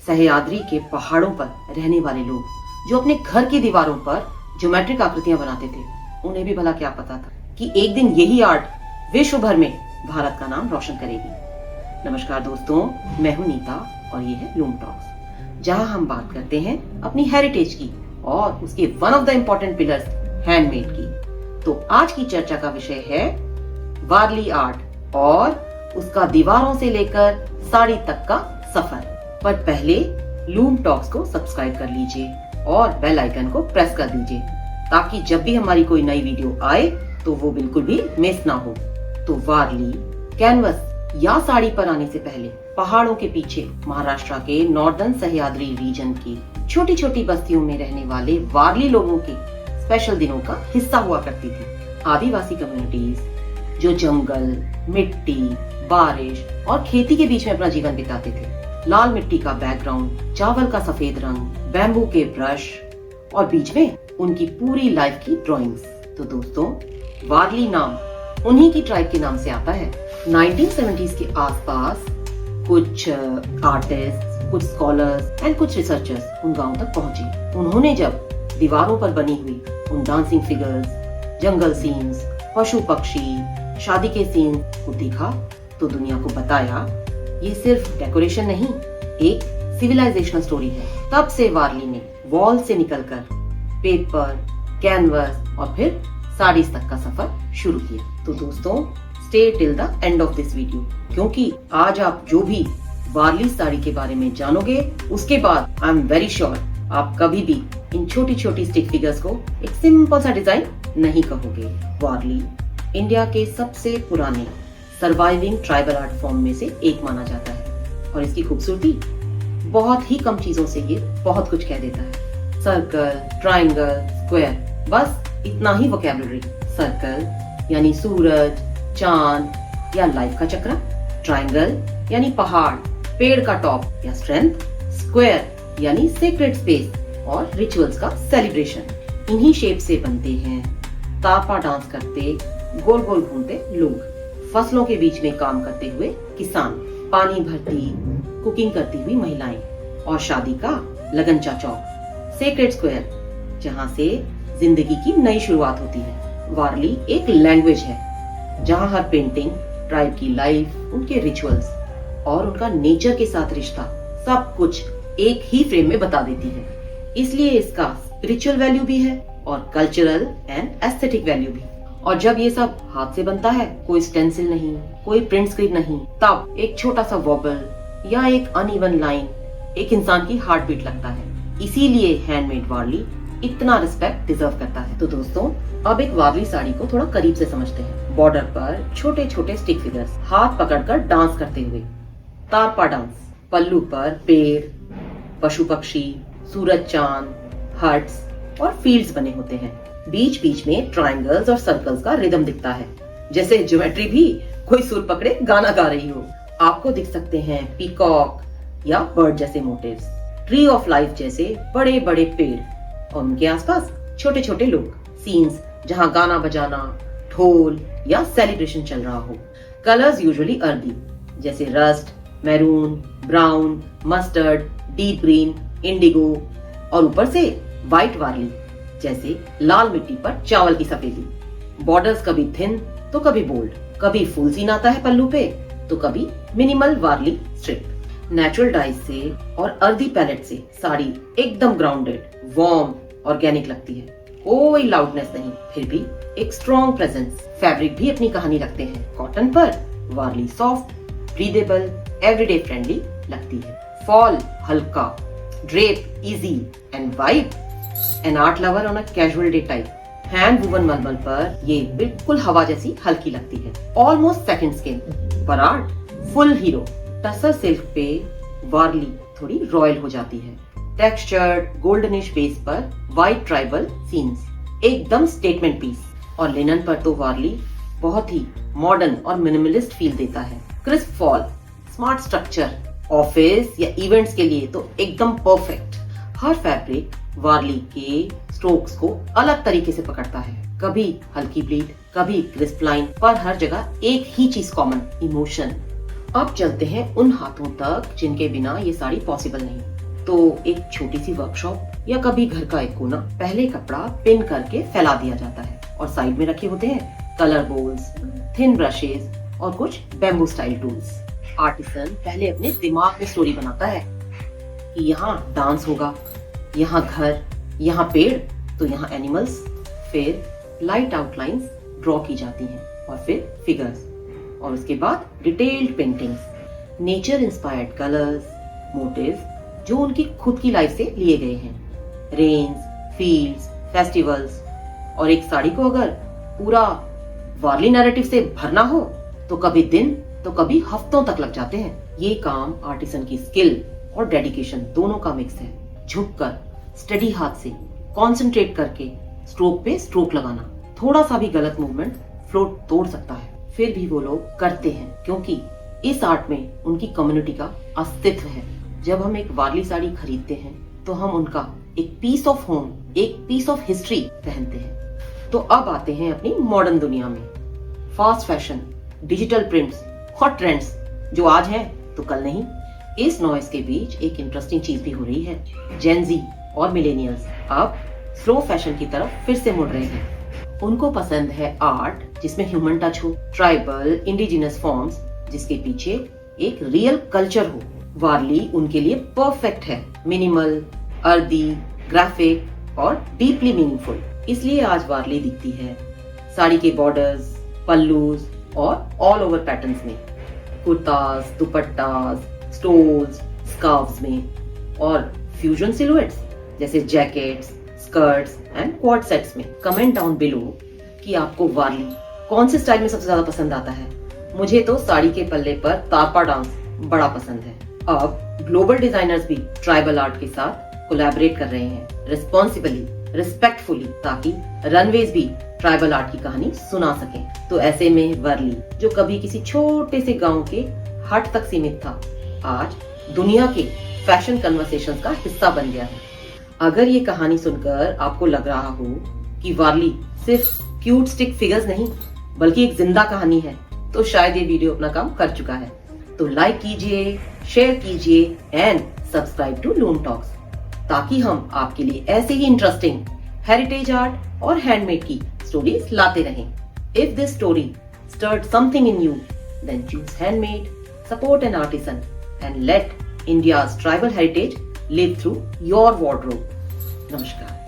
सह्याद्री के पहाड़ों पर रहने वाले लोग जो अपने घर की दीवारों पर ज्योमेट्रिक आकृतियां बनाते थे, उन्हें भी भला क्या पता था कि एक दिन यही आर्ट विश्व भर में भारत का नाम रोशन करेगी। नमस्कार दोस्तों, मैं हूं नीता और ये है लूम टॉक्स, जहां हम बात करते हैं अपनी हेरिटेज की और उसके one of the important pillars handmade की। तो आज की चर्चा का विषय है वारली आर्ट और उसका दीवारों से लेकर साड़ी तक का सफर। पर पहले लूम टॉक्स को सब्सक्राइब कर लीजिए और बेल आइकन को प्रेस कर दीजिए ताकि जब भी हमारी कोई नई वीडियो आए तो वो बिल्कुल भी मिस ना हो। तो वारली कैनवस या साड़ी पर आने से पहले पहाड़ों के पीछे महाराष्ट्र के नॉर्दर्न सह्याद्री रीजन की छोटी छोटी बस्तियों में रहने वाले वारली लोगों के स्पेशल दिनों का हिस्सा हुआ करती थी। आदिवासी कम्युनिटीज जो जंगल, मिट्टी, बारिश और खेती के बीच में अपना जीवन बिताते थे। लाल मिट्टी का बैकग्राउंड, चावल का सफेद रंग, बैम्बू के ब्रश और बीच में उनकी पूरी लाइफ की ड्राइंग्स। तो दोस्तों, वारली नाम उन्हीं की ट्राइब के नाम से आता है। 1970s के आसपास कुछ आर्टिस्ट, कुछ स्कॉलर्स एंड कुछ रिसर्चर्स उन गांव तक पहुंचे। उन्होंने जब दीवारों पर बनी हुई उन डांसिंग फिगर्स, जंगल सीन्स, पशु पक्षी, शादी के सीन्स को देखा तो दुनिया को बताया ये सिर्फ डेकोरेशन नहीं, एक सिविलाइजेशनल स्टोरी है। तब से वारली ने वॉल से निकलकर पेपर, कैनवस और फिर साड़ीज तक का सफर शुरू किया। तो दोस्तों, stay till the end of this video, क्योंकि आज आप जो भी वारली साड़ी के बारे में जानोगे उसके बाद आई एम वेरी श्योर आप कभी भी इन छोटी छोटी स्टिक फिगर्स को एक सिंपल सा डिजाइन नहीं कहोगे। वारली इंडिया के सबसे पुराने सर्वाइविंग ट्राइबल आर्ट फॉर्म में से एक माना जाता है और इसकी खूबसूरती बहुत ही कम चीजों से ये बहुत कुछ कह देता है। सर्कल, ट्रायंगल, स्क्वायर, बस इतना ही वोकैबुलरी। सर्कल यानी सूरज, चांद या लाइफ का चक्र, ट्रायंगल यानी पहाड़, पेड़ का टॉप या स्ट्रेंथ, स्क्वायर यानी सेक्रेड स्पेस और रिचुअल्स का सेलिब्रेशन। इन्हीं शेप से बनते हैं तापा डांस करते, गोल गोल घूमते लोग, फसलों के बीच में काम करते हुए किसान, पानी भरती, कुकिंग करती हुई महिलाएं और शादी का लगनचा चौक, सेक्रेड स्क्वायर जहां से जिंदगी की नई शुरुआत होती है। वारली एक लैंग्वेज है जहां हर पेंटिंग ट्राइब की लाइफ, उनके रिचुअल्स और उनका नेचर के साथ रिश्ता सब कुछ एक ही फ्रेम में बता देती है। इसलिए इसका स्पिरिचुअल वैल्यू भी है और कल्चरल एंड एस्थेटिक वैल्यू भी। और जब ये सब हाथ से बनता है, कोई स्टेंसिल नहीं, कोई प्रिंट स्क्रीन नहीं, तब एक छोटा सा वॉबल या एक अनइवन लाइन एक इंसान की हार्ट बीट लगता है। इसीलिए हैंडमेड वारली इतना रिस्पेक्ट डिजर्व करता है। तो दोस्तों, अब एक वारली साड़ी को थोड़ा करीब से समझते हैं। बॉर्डर पर छोटे छोटे स्टिक फिगर्स हाथ पकड़कर डांस करते हुए, तारपा डांस, पल्लू पर पेड़, पशु पक्षी, सूरज चांद, हट्स और फील्ड्स बने होते हैं। बीच बीच में ट्रायंगल्स और सर्कल्स का रिदम दिखता है, जैसे ज्योमेट्री भी कोई सुर पकड़े गाना गा रही हो। आपको दिख सकते हैं पीकॉक या बर्ड जैसे मोटिव्स, ट्री ऑफ लाइफ जैसे बड़े बड़े पेड़ और उनके आसपास छोटे छोटे लोग, सीन्स जहां गाना बजाना, ढोल या सेलिब्रेशन चल रहा हो। कलर्स यूजुअली अर्दी जैसे rust, maroon, brown, mustard, deep green, Indigo और ऊपर से व्हाइट वारली जैसे लाल मिट्टी पर चावल की सफेदी। बॉर्डर्स कभी थिन तो कभी बोल्ड, कभी फुल सीन आता है पल्लू पे तो कभी मिनिमल वारली स्ट्रिप। नेचुरल डाइज से और अर्दी पैलेट से साड़ी एकदम ग्राउंडेड, वार्म, ऑर्गेनिक लगती है। कोई लाउडनेस नहीं, फिर भी एक स्ट्रॉन्ग प्रेजेंस। फैब्रिक भी अपनी कहानी रखते हैं। कॉटन पर वारली सॉफ्ट, ब्रीदेबल, एवरीडे फ्रेंडली लगती है। फॉल हल्का, drape easy and vibe an art lover on a casual day type. Hand woven मलमल पर ये बिल्कुल हवा जैसी हल्की लगती है, ऑलमोस्ट सेकंड स्किन। पर art full hero. Tussar silk पे वारली थोड़ी रॉयल हो जाती है। टेक्सचर्ड गोल्डनिश बेस पर व्हाइट ट्राइबल सीन्स, एकदम स्टेटमेंट पीस। और लिनन पर तो वारली बहुत ही मॉडर्न और मिनिमलिस्ट फील देता है। Crisp fall, smart structure, office या इवेंट्स के लिए तो एकदम परफेक्ट। हर फैब्रिक वारली के स्ट्रोक्स को अलग तरीके से पकड़ता है, कभी हल्की ब्लीड, कभी क्रिस्प लाइन, पर हर जगह एक ही चीज कॉमन, इमोशन। अब चलते हैं उन हाथों तक जिनके बिना ये साड़ी पॉसिबल नहीं। तो एक छोटी सी वर्कशॉप या कभी घर का एक कोना, पहले कपड़ा पिन करके फैला दिया जाता है और साइड में रखे होते हैं कलर बोल्स, थिन ब्रशेस और कुछ बैम्बू स्टाइल टूल्स। आर्टिसन पहले अपने दिमाग में स्टोरी बनाता है कि यहाँ डांस होगा, यहाँ घर, यहाँ पेड़, तो यहाँ एनिमल्स। फिर लाइट आउटलाइंस ड्रॉ की जाती हैं और फिर फिगर्स, और उसके बाद detailed paintings, nature inspired colours, motifs जो उनकी खुद की लाइफ से लिए गए हैं, रेन्स, फील्ड्स, फेस्टिवल्स। और एक साड़ी को अगर पूरा वारली नैरेटिव से भरना हो तो कभी दिन तो कभी हफ्तों तक लग जाते हैं। ये काम आर्टिसन की स्किल और डेडिकेशन दोनों का मिक्स है। झुककर स्टडी हाथ से कंसंट्रेट करके स्ट्रोक पे स्ट्रोक लगाना, थोड़ा सा भी गलत मूवमेंट फ्लोट तोड़ सकता है, फिर भी वो लोग करते हैं क्योंकि इस आर्ट में उनकी कम्युनिटी का अस्तित्व है। जब हम एक वारली साड़ी खरीदते हैं तो हम उनका एक पीस ऑफ होम, एक पीस ऑफ हिस्ट्री पहनते हैं। तो अब आते हैं अपनी मॉडर्न दुनिया में। Fast fashion, digital prints, hot trends जो आज हैं तो कल नहीं। इस नॉइज के बीच एक इंटरेस्टिंग चीज भी हो रही है। जेन जी और मिलेनियल्स अब स्लो फैशन की तरफ फिर से मुड़ रहे हैं। उनको पसंद है आर्ट जिसमें ह्यूमन टच हो, ट्राइबल, इंडिजिनस फॉर्म्स जिसके पीछे एक रियल कल्चर हो। वारली उनके लिए परफेक्ट है, मिनिमल, अर्दी, ग्राफिक और डीपली मीनिंगफुल। इसलिए आज वारली दिखती है साड़ी के बॉर्डर्स, पल्लूज और ऑल ओवर पैटर्न्स में, कुर्तास, दुपट्टास, स्टोल्स, स्कार्फ्स में, और फ्यूजन सिलुएट्स जैसे jackets, skirts and quad sets में। कमेंट डाउन बिलो कि आपको वारली कौन से स्टाइल में सबसे ज्यादा पसंद आता है। मुझे तो साड़ी के पल्ले पर तारपा डांस बड़ा पसंद है। अब ग्लोबल डिजाइनर्स भी ट्राइबल आर्ट के साथ कोलैबोरेट कर रहे हैं, रिस्पॉन्सिबली, रिस्पेक्टफुली, ताकि रनवेज भी ट्राइबल आर्ट की कहानी सुना सकें। तो ऐसे में वारली जो कभी किसी छोटे से गांव के हट तक सीमित था, आज दुनिया के फैशन कन्वर्सेशंस का हिस्सा बन गया है। अगर ये कहानी सुनकर आपको लग रहा हो कि वारली सिर्फ क्यूट स्टिक फिगर्स नहीं बल्कि एक जिंदा कहानी है, तो शायद ये वीडियो अपना काम कर चुका है। तो लाइक कीजिए, शेयर कीजिए and subscribe to Loom Talks, ताकि हम आपके लिए ऐसे ही इंटरेस्टिंग हेरिटेज आर्ट और हैंडमेड की स्टोरीज लाते रहें। If this story stirred something in you, then choose handmade, support an artisan, and let India's tribal heritage live through your wardrobe. Namaskar.